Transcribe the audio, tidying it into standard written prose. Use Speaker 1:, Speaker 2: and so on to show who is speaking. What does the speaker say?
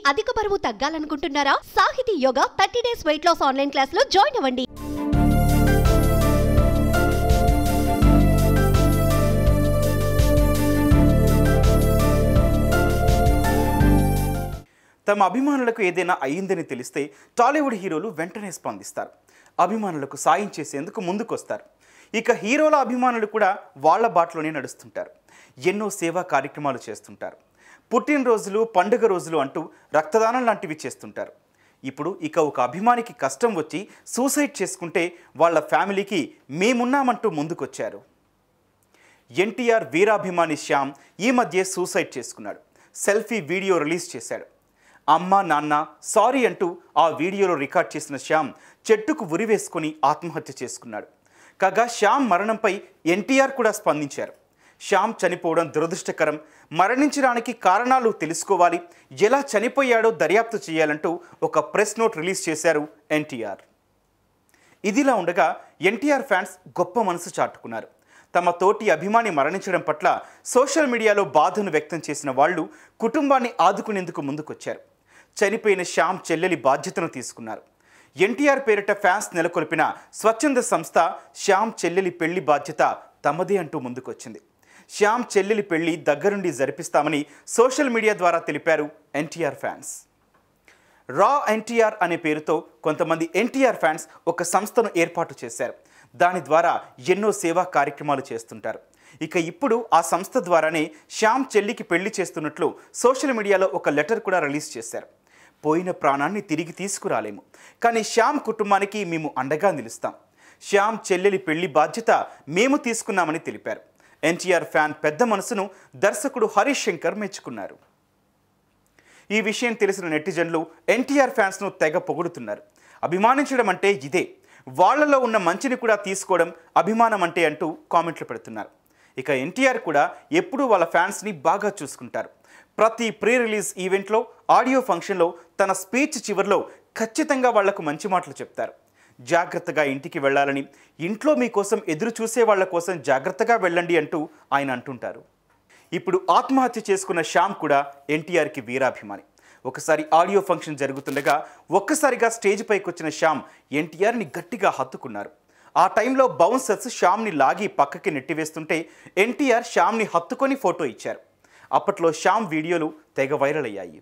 Speaker 1: అధిక బరువు తగ్గాలనుకుంటున్నారా? సాహితీ yoga 30 days weight loss online class లో జాయిన్ అవ్వండి.
Speaker 2: తమ అభిమానులకు ఏదైనా అయ్యిందని తెలిస్తే టాలీవుడ్ హీరోలు వెంటనే స్పందిస్తారు. అభిమానులకు సాయం చేసేందుకు ముందుకొస్తారు. ఇక హీరోల అభిమానులు కూడా వాళ్ళ బాటలోనే నడుస్తుంటారు. ఎన్నో సేవా కార్యక్రమాలు చేస్తుంటారు. పుట్టినరోజులు, పండుగ రోజులు అంటూ రక్తదానం లాంటివి చేస్తుంటారు. ఇప్పుడు ఒక అభిమానికి కష్టం వచ్చి సూసైడ్ చేసుకుంటే వాళ్ళ ఫ్యామిలీకి మేమున్నామంటూ ముందుకొచ్చారు. ఎన్టీఆర్ వీరాభిమాని శ్యామ్ ఈ మధ్య సూసైడ్ చేసుకున్నాడు. సెల్ఫీ వీడియో రిలీజ్ చేశాడు. అమ్మ నాన్న సారీ అంటూ ఆ వీడియోలో రికార్డ్ చేసిన శ్యామ్ చెట్టుకు ఉరివేసుకొని ఆత్మహత్య చేసుకున్నాడు. కాగా శ్యామ్ మరణంపై ఎన్టీఆర్ కూడా స్పందించారు. శ్యామ్ చనిపోవడం దురదృష్టకరం, మరణించడానికి కారణాలు తెలుసుకోవాలి, ఎలా చనిపోయాడో దర్యాప్తు చేయాలంటూ ఒక ప్రెస్ నోట్ రిలీజ్ చేశారు ఎన్టీఆర్. ఇదిలా ఉండగా ఎన్టీఆర్ ఫ్యాన్స్ గొప్ప మనసు చాటుకున్నారు. తమ తోటి అభిమాని మరణించడం పట్ల సోషల్ మీడియాలో బాధను వ్యక్తం చేసిన వాళ్ళు కుటుంబాన్ని ఆదుకునేందుకు ముందుకొచ్చారు. చనిపోయిన శ్యామ్ చెల్లెలి బాధ్యతను తీసుకున్నారు. ఎన్టీఆర్ పేరిట ఫ్యాన్స్ నెలకొల్పిన స్వచ్ఛంద సంస్థ శ్యామ్ చెల్లెలి పెళ్లి బాధ్యత తమదే అంటూ ముందుకొచ్చింది. శ్యామ్ చెల్లెలి పెళ్లి దగ్గరుండి జరిపిస్తామని సోషల్ మీడియా ద్వారా తెలిపారు ఎన్టీఆర్ ఫ్యాన్స్. రా ఎన్టీఆర్ అనే పేరుతో కొంతమంది ఎన్టీఆర్ ఫ్యాన్స్ ఒక సంస్థను ఏర్పాటు చేశారు. దాని ద్వారా ఎన్నో సేవా కార్యక్రమాలు చేస్తుంటారు. ఇప్పుడు ఆ సంస్థ ద్వారానే శ్యామ్ చెల్లికి పెళ్లి చేస్తున్నట్లు సోషల్ మీడియాలో ఒక లెటర్ కూడా రిలీజ్ చేశారు. పోయిన ప్రాణాన్ని తిరిగి తీసుకురాలేము, కానీ శ్యామ్ కుటుంబానికి మేము అండగా నిలుస్తాం. శ్యామ్ చెల్లెలి పెళ్లి బాధ్యత మేము తీసుకున్నామని తెలిపారు. ఎన్టీఆర్ ఫ్యాన్ పెద్ద మనసును దర్శకుడు హరీష్ శంకర్ మెచ్చుకున్నారు. ఈ విషయం తెలిసిన నెటిజన్లు ఎన్టీఆర్ ఫ్యాన్స్ను తెగ పొగుడుతున్నారు. అభిమానించడం అంటే ఇదే, వాళ్లలో ఉన్న మంచిని కూడా తీసుకోవడం అభిమానం అంటే అంటూ కామెంట్లు పెడుతున్నారు. ఎన్టీఆర్ కూడా ఎప్పుడూ వాళ్ళ ఫ్యాన్స్ని బాగా చూసుకుంటారు. ప్రతి ప్రీ రిలీజ్ ఈవెంట్లో, ఆడియో ఫంక్షన్లో తన స్పీచ్ చివరిలో ఖచ్చితంగా వాళ్లకు మంచి మాటలు చెప్తారు. జాగ్రత్తగా ఇంటికి వెళ్ళాలని, ఇంట్లో మీకోసం ఎదురు చూసే వాళ్ళ కోసం జాగ్రత్తగా వెళ్ళండి అంటూ ఆయన అంటుంటారు. ఇప్పుడు ఆత్మహత్య చేసుకున్న శ్యామ్ కూడా ఎన్టీఆర్కి వీరాభిమాని. ఒకసారి ఆడియో ఫంక్షన్ జరుగుతుండగా ఒక్కసారిగా స్టేజ్ పైకి వచ్చిన శ్యామ్ ఎన్టీఆర్ని గట్టిగా హత్తుకున్నారు. ఆ టైంలో బౌన్సర్స్ శ్యామ్ని లాగి పక్కకి నెట్టివేస్తుంటే ఎన్టీఆర్ శ్యామ్ని హత్తుకొని ఫోటో ఇచ్చారు. అప్పట్లో శ్యామ్ వీడియోలు తెగ వైరల్ అయ్యాయి.